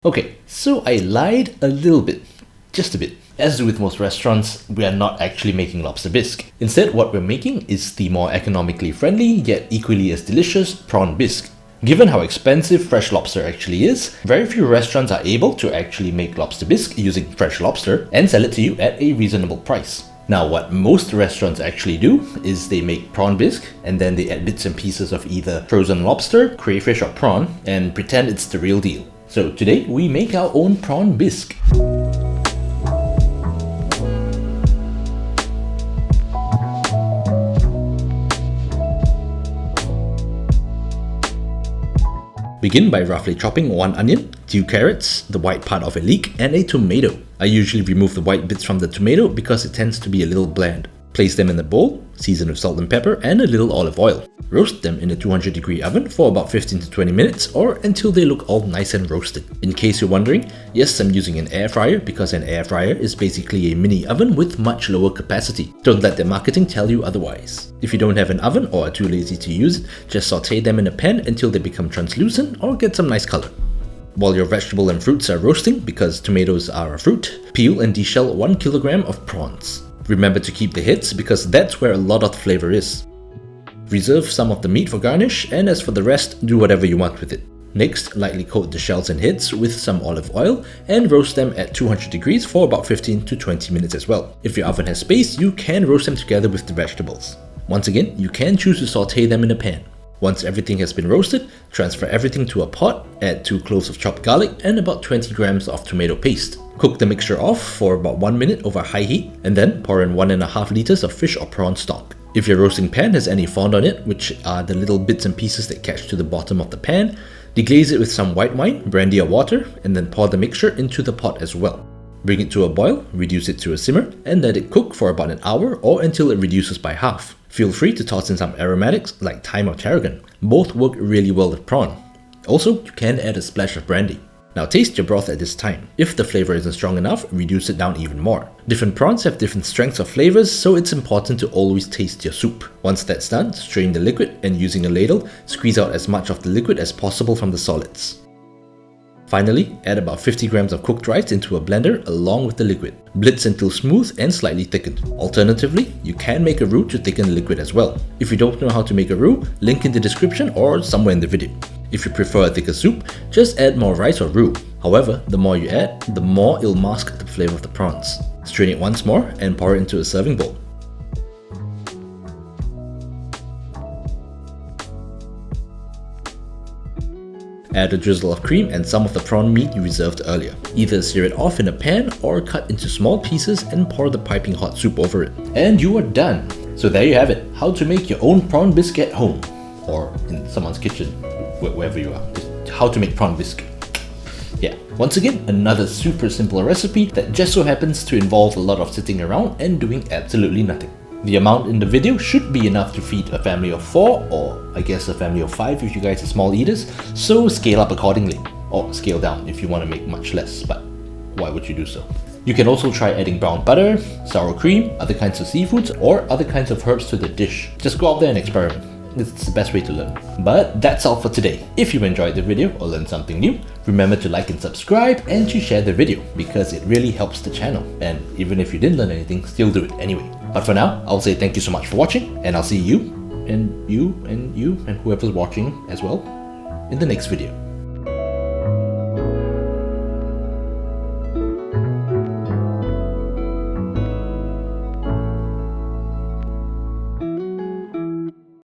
Okay, so I lied a little bit, just a bit. As with most restaurants, we are not actually making lobster bisque. Instead, what we're making is the more economically friendly, yet equally as delicious prawn bisque. Given how expensive fresh lobster actually is, very few restaurants are able to actually make lobster bisque using fresh lobster and sell it to you at a reasonable price. Now, what most restaurants actually do is they make prawn bisque and then they add bits and pieces of either frozen lobster, crayfish or prawn and pretend it's the real deal. So today we make our own prawn bisque. Begin by roughly chopping 1 onion, 2 carrots, the white part of a leek, and a tomato. I usually remove the white bits from the tomato because it tends to be a little bland. Place them in a bowl, season with salt and pepper and a little olive oil. Roast them in a 200-degree oven for about 15 to 20 minutes or until they look all nice and roasted. In case you're wondering, yes, I'm using an air fryer because an air fryer is basically a mini oven with much lower capacity. Don't let their marketing tell you otherwise. If you don't have an oven or are too lazy to use it, just saute them in a pan until they become translucent or get some nice color. While your vegetable and fruits are roasting, because tomatoes are a fruit, peel and deshell 1 kilogram of prawns. Remember to keep the heads because that's where a lot of the flavor is. Reserve some of the meat for garnish, and as for the rest, do whatever you want with it. Next, lightly coat the shells and heads with some olive oil and roast them at 200 degrees for about 15 to 20 minutes as well. If your oven has space, you can roast them together with the vegetables. Once again, you can choose to saute them in a pan. Once everything has been roasted, transfer everything to a pot, add 2 cloves of chopped garlic and about 20 grams of tomato paste. Cook the mixture off for about 1 minute over high heat and then pour in 1.5 liters of fish or prawn stock. If your roasting pan has any fond on it, which are the little bits and pieces that catch to the bottom of the pan, deglaze it with some white wine, brandy or water, and then pour the mixture into the pot as well. Bring it to a boil, reduce it to a simmer, and let it cook for about an hour or until it reduces by half. Feel free to toss in some aromatics like thyme or tarragon. Both work really well with prawn. Also, you can add a splash of brandy. Now taste your broth at this time. If the flavor isn't strong enough, reduce it down even more. Different prawns have different strengths of flavors, so it's important to always taste your soup. Once that's done, strain the liquid and using a ladle, squeeze out as much of the liquid as possible from the solids. Finally, add about 50 grams of cooked rice into a blender along with the liquid. Blitz until smooth and slightly thickened. Alternatively, you can make a roux to thicken the liquid as well. If you don't know how to make a roux, link in the description or somewhere in the video. If you prefer a thicker soup, just add more rice or roux. However, the more you add, the more it'll mask the flavor of the prawns. Strain it once more and pour it into a serving bowl. Add a drizzle of cream and some of the prawn meat you reserved earlier. Either sear it off in a pan or cut into small pieces and pour the piping hot soup over it. And you are done! So there you have it, how to make your own prawn bisque at home. Or in someone's kitchen, wherever you are. Just how to make prawn bisque. Yeah, once again, another super simple recipe that just so happens to involve a lot of sitting around and doing absolutely nothing. The amount in the video should be enough to feed a family of 4 or I guess a family of 5 if you guys are small eaters, so scale up accordingly. Or scale down if you want to make much less, but why would you do so? You can also try adding brown butter, sour cream, other kinds of seafoods or other kinds of herbs to the dish. Just go out there and experiment. It's the best way to learn. But that's all for today. If you enjoyed the video or learned something new, remember to like and subscribe and to share the video because it really helps the channel. And even if you didn't learn anything, still do it anyway. But for now, I'll say thank you so much for watching and I'll see you and whoever's watching as well in the next video.